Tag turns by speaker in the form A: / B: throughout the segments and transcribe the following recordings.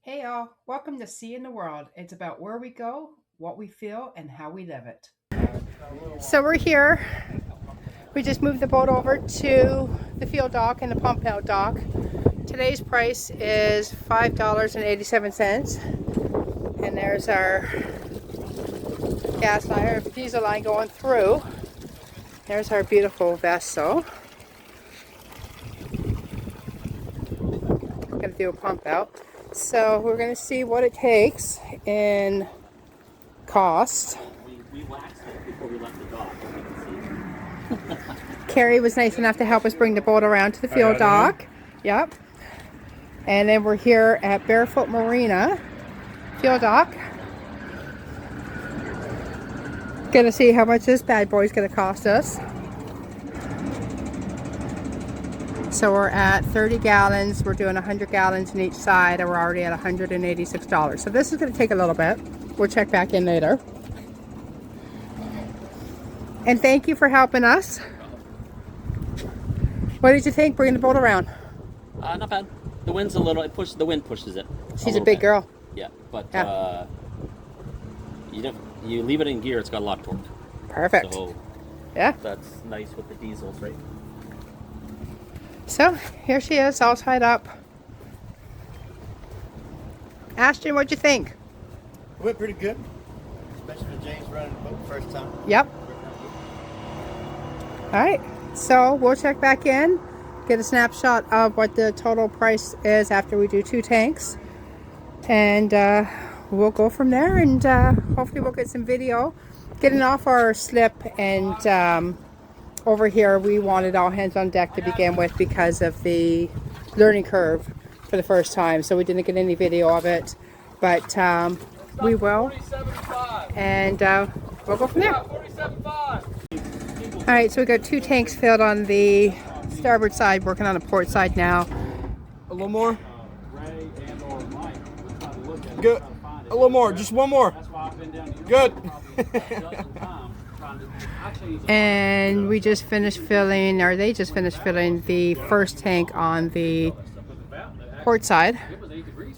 A: Hey all, welcome to Sea in the World. It's about where we go, what we feel, and how we live it. So we're here. We just moved the boat over to the field dock and the pump out dock. Today's price is $5.87. And there's our gas line, or diesel line going through. There's our beautiful vessel. We're going to do a pump out. So we're going to see what it takes in cost.
B: We waxed it before we left the dock, as you can see.
A: Carrie was nice enough to help us bring the boat around to the field dock. Yep. And then we're here at Barefoot Marina field dock. Gonna see how much this bad boy's gonna cost us. So we're at 30 gallons. We're doing 100 gallons in each side, and we're already at $186. So this is gonna take a little bit. We'll check back in later. And thank you for helping us. What did you think bringing the boat around?
B: Not bad. The wind's a little. The wind pushes it.
A: She's a big girl.
B: Yeah, but
A: Yeah.
B: you leave it in gear, it's got a lot of torque.
A: Perfect.
B: So
A: Yeah.
B: that's nice with the diesels, right?
A: So here she is, all tied up. Ashton, what'd you think?
C: It went pretty good, especially with James running the boat the first time.
A: Yep. All right, so we'll check back in, get a snapshot of what the total price is after we do 2 tanks, and we'll go from there, and hopefully we'll get some video getting off our slip. And over here we wanted all hands on deck to begin with because of the learning curve for the first time, so we didn't get any video of it, but we will, and we'll go from there. All right, so we got 2 tanks filled on the starboard side, working on the port side now.
C: A little more. Good. A little more. Just one more. Good.
A: And we just finished filling, or they just finished filling the first tank on the port side.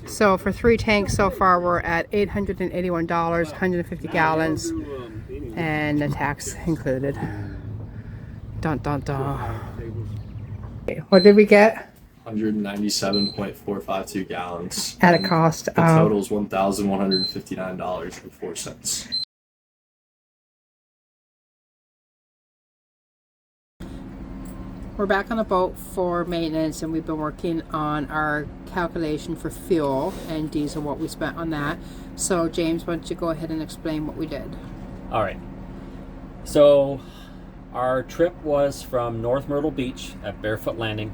A: So for 3 tanks so far, we're at $881, 150 gallons, and the tax included. Dun dun dun. Okay, what did we get?
D: 197.452 gallons.
A: At a cost
D: The
A: of...
D: total is $1,159.04.
A: We're back on the boat for maintenance, and we've been working on our calculation for fuel and diesel, what we spent on that. So James, why don't you go ahead and explain what we did?
B: All right. So our trip was from North Myrtle Beach at Barefoot Landing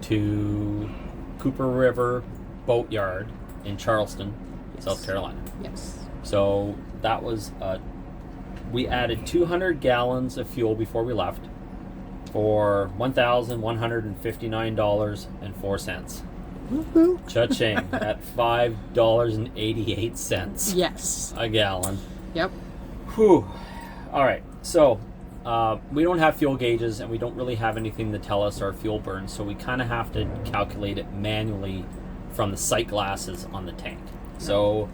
B: to Cooper River Boatyard in Charleston, South Carolina.
A: Yes.
B: So that was we added 200 gallons of fuel before we left for $1,159.04.
A: Woohoo.
B: Cha-ching at $5.88
A: Yes.
B: a gallon.
A: Yep.
B: Whew. All right. So we don't have fuel gauges, and we don't really have anything to tell us our fuel burn, so we kind of have to calculate it manually from the sight glasses on the tank. So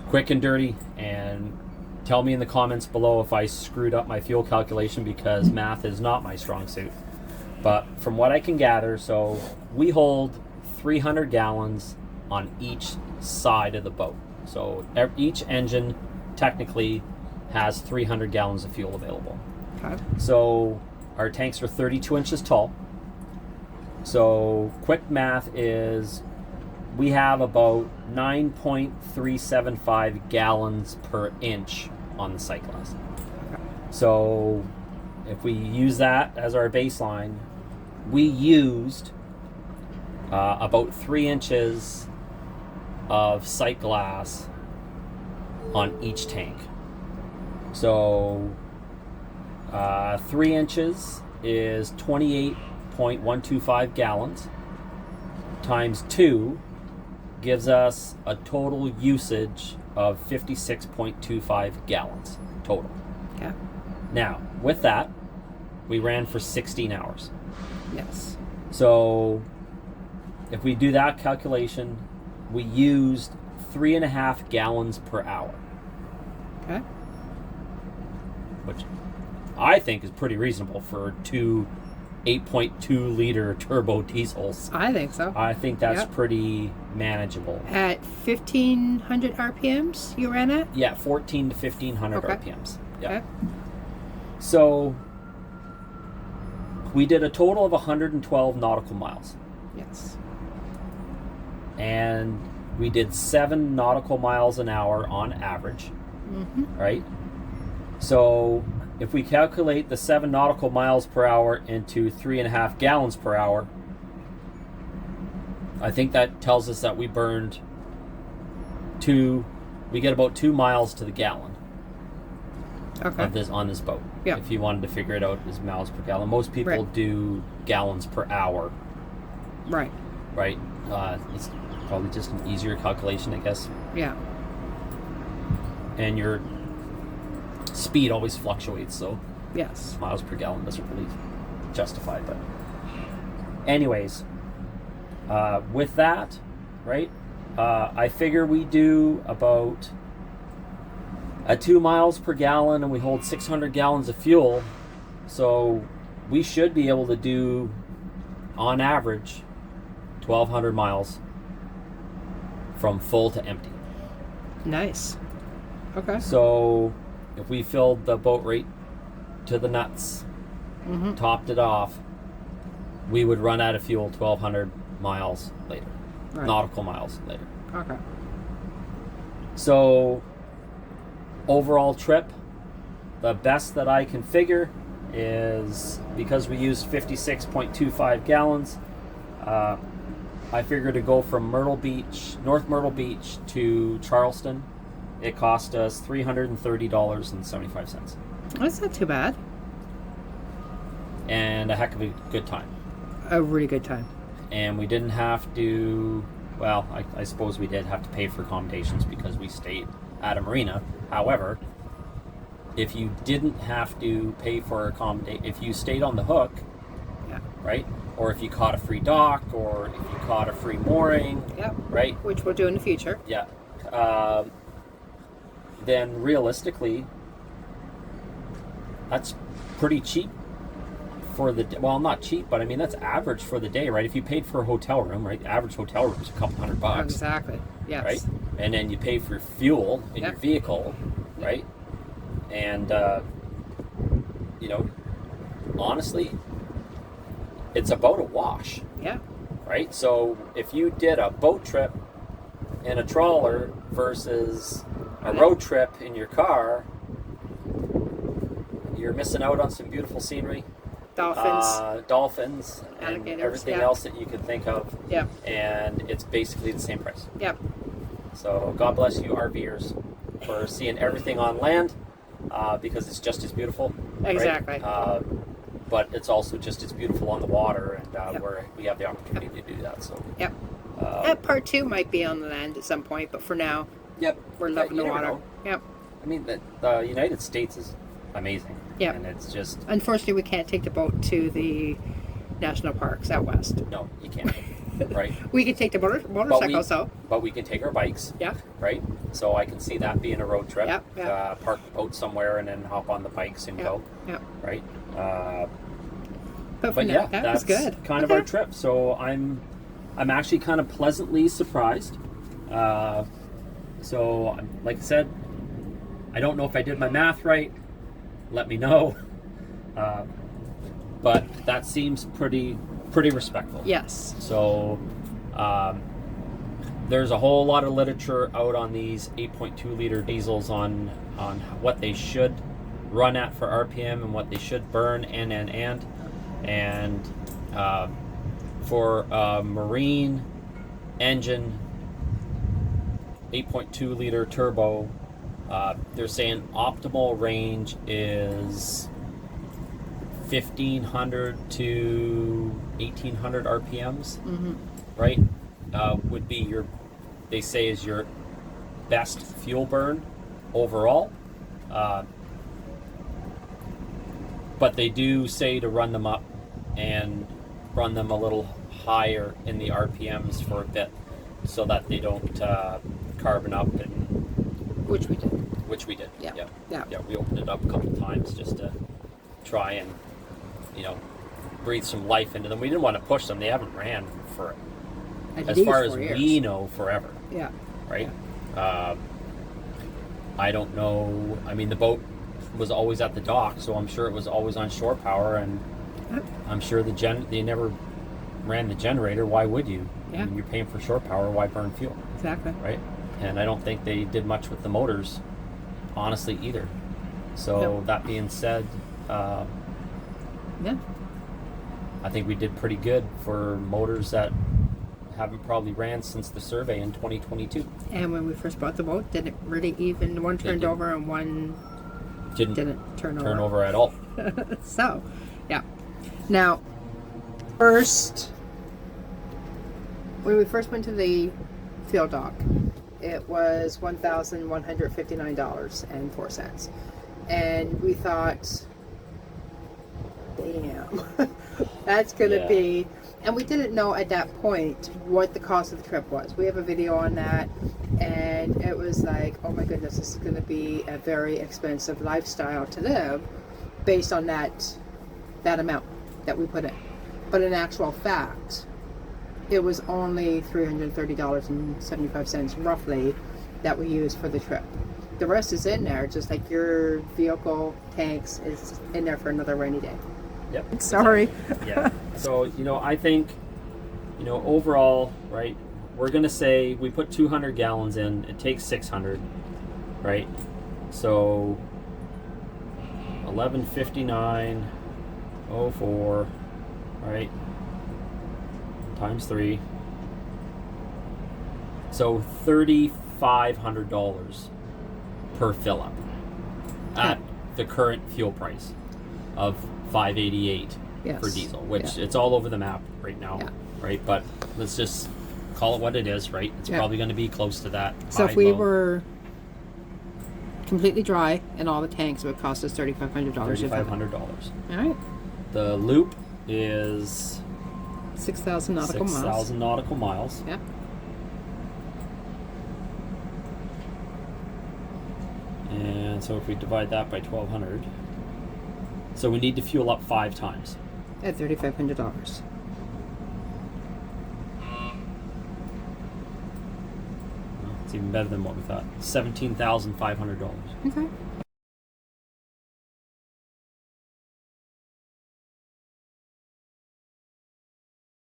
B: quick and dirty, and tell me in the comments below if I screwed up my fuel calculation, because math is not my strong suit. But from what I can gather, so we hold 300 gallons on each side of the boat. So each engine technically has 300 gallons of fuel available.
A: Okay.
B: So our tanks are 32 inches tall. So quick math is we have about 9.375 gallons per inch on the sight glass. So if we use that as our baseline, we used about 3 inches of sight glass on each tank. So 3 inches is 28.125 gallons times 2 gives us a total usage of 56.25 gallons total.
A: Yeah.
B: Now, with that, we ran for 16 hours.
A: Yes.
B: So if we do that calculation, we used 3.5 gallons per hour,
A: Okay.
B: which I think is pretty reasonable for two 8.2 liter turbo diesels.
A: I think so.
B: I think that's
A: Yep.
B: pretty manageable.
A: At 1,500 RPMs, you ran at?
B: Yeah, 14 to 1,500
A: Okay.
B: RPMs. Yeah.
A: Okay.
B: So we did a total of 112 nautical miles.
A: Yes.
B: And we did 7 nautical miles an hour on average, right? So if we calculate the 7 nautical miles per hour into 3.5 gallons per hour, I think that tells us that we burned we get about 2 miles to the gallon
A: Okay.
B: of this on this boat.
A: Yeah.
B: If you wanted to figure it out as miles per gallon. Most people
A: Right.
B: do gallons per hour,
A: Right.
B: right? It's probably just an easier calculation, I guess.
A: Yeah.
B: And your speed always fluctuates, so
A: Yes.
B: miles per gallon doesn't really justify. But anyways, with that, right, I figure we do about 2 miles per gallon, and we hold 600 gallons of fuel, so we should be able to do on average 1,200 miles from full to empty.
A: Nice. Okay.
B: So if we filled the boat right to the nuts, topped it off, we would run out of fuel 1,200 miles later,
A: Right.
B: nautical miles later.
A: Okay.
B: So overall trip, the best that I can figure is, because we used 56.25 gallons, I figure to go from North Myrtle Beach to Charleston, it cost us $330.75.
A: That's not too bad.
B: And a heck of a good time.
A: A really good time.
B: And we didn't have to, well, I suppose we did have to pay for accommodations because we stayed at a marina. However, if you didn't have to pay for if you stayed on the hook,
A: Yeah.
B: right? Or if you caught a free dock, or if you caught a free mooring,
A: Yep.
B: right?
A: Which we'll do in the future.
B: Yeah. Then realistically, that's pretty cheap for the well, not cheap, but I mean that's average for the day, right? If you paid for a hotel room, right? The average hotel room is a couple $100,
A: Exactly. Yes.
B: right? And then you pay for fuel in your
A: Yep.
B: vehicle, right? And honestly, it's about a wash,
A: Yeah.
B: right? So if you did a boat trip in a trawler versus a road trip in your car, you're missing out on some beautiful scenery, dolphins, and
A: Alligators,
B: everything
A: yeah.
B: else that you could think of.
A: Yeah.
B: And it's basically the same price.
A: Yep.
B: So God bless you RVers for seeing everything on land, because it's just as beautiful. right?
A: Exactly.
B: But it's also just as beautiful on the water, and
A: Yep.
B: where we have the opportunity to do that. So
A: Yep. Part 2 might be on the land at some point, but for now,
B: yep,
A: we're loving
B: you
A: the
B: never
A: water.
B: know.
A: Yep.
B: I mean, the United States is amazing.
A: Yep.
B: And it's just,
A: Unfortunately, we can't take the boat to the national parks out west.
B: no, you can't. Right?
A: We can take the motorcycles though.
B: But we can take our bikes,
A: Yeah.
B: right? So I can see that being a road trip.
A: Yep, yep.
B: Park the boat somewhere and then hop on the bikes and
A: Yep.
B: go,
A: Yep.
B: right?
A: But for
B: But
A: now,
B: yeah,
A: that
B: that's
A: was good.
B: kind of our trip. So I'm actually kind of pleasantly surprised. So like I said, I don't know if I did my math right. Let me know. But that seems pretty respectful.
A: Yes.
B: So there's a whole lot of literature out on these 8.2 liter diesels on what they should run at for RPM and what they should burn and for a marine engine 8.2 liter turbo, they're saying optimal range is 1,500 to 1,800 RPMs, right? Would be they say is your best fuel burn overall. But they do say to run them up and run them a little higher in the RPMs for a bit, so that they don't carbon up, and
A: Which we did.
B: Yeah.
A: Yeah.
B: We opened it up a couple times just to try and breathe some life into them. We didn't want to push them. They haven't ran for, as far as we know, forever.
A: Yeah.
B: Right. I don't know. I mean, the boat was always at the dock, so I'm sure it was always on shore power, and I'm sure they never ran the generator. Why would you?
A: Yeah.
B: I mean, you're paying for shore power. Why burn fuel?
A: Exactly.
B: Right. And I don't think they did much with the motors, honestly, either. So that being said,
A: Yeah.
B: I think we did pretty good for motors that haven't probably ran since the survey in 2022.
A: And when we first bought the boat, didn't really even, one turned over and one didn't turn
B: over at all.
A: So, yeah. Now, when we first went to the field dock, it was $1,159.04. And we thought, damn, that's going to be... And we didn't know at that point what the cost of the trip was. We have a video on that, and it was like, oh my goodness, this is going to be a very expensive lifestyle to live based on that amount that we put in. But in actual fact, it was only $330.75 roughly that we used for the trip. The rest is in there, just like your vehicle, tanks, is in there for another rainy day.
B: Yep.
A: Sorry.
B: Yeah. So, I think, overall, right, we're going to say we put 200 gallons in, it takes 600, right? So, 1159.04, right, times 3. So, $3,500 per fill up at the current fuel price of $5.88 for diesel, which it's all over the map right now, right? But let's just call it what it is, right? It's probably going to be close to that.
A: So if we were completely dry and all the tanks, it would cost us $3,500.
B: $3,500.
A: All right.
B: The loop is
A: 6,000 nautical miles.
B: 6,000 nautical miles.
A: Yep.
B: And so if we divide that by 1,200, so we need to fuel up 5 times.
A: At $3,500.
B: It's even better than what we thought. $17,500.
A: Okay.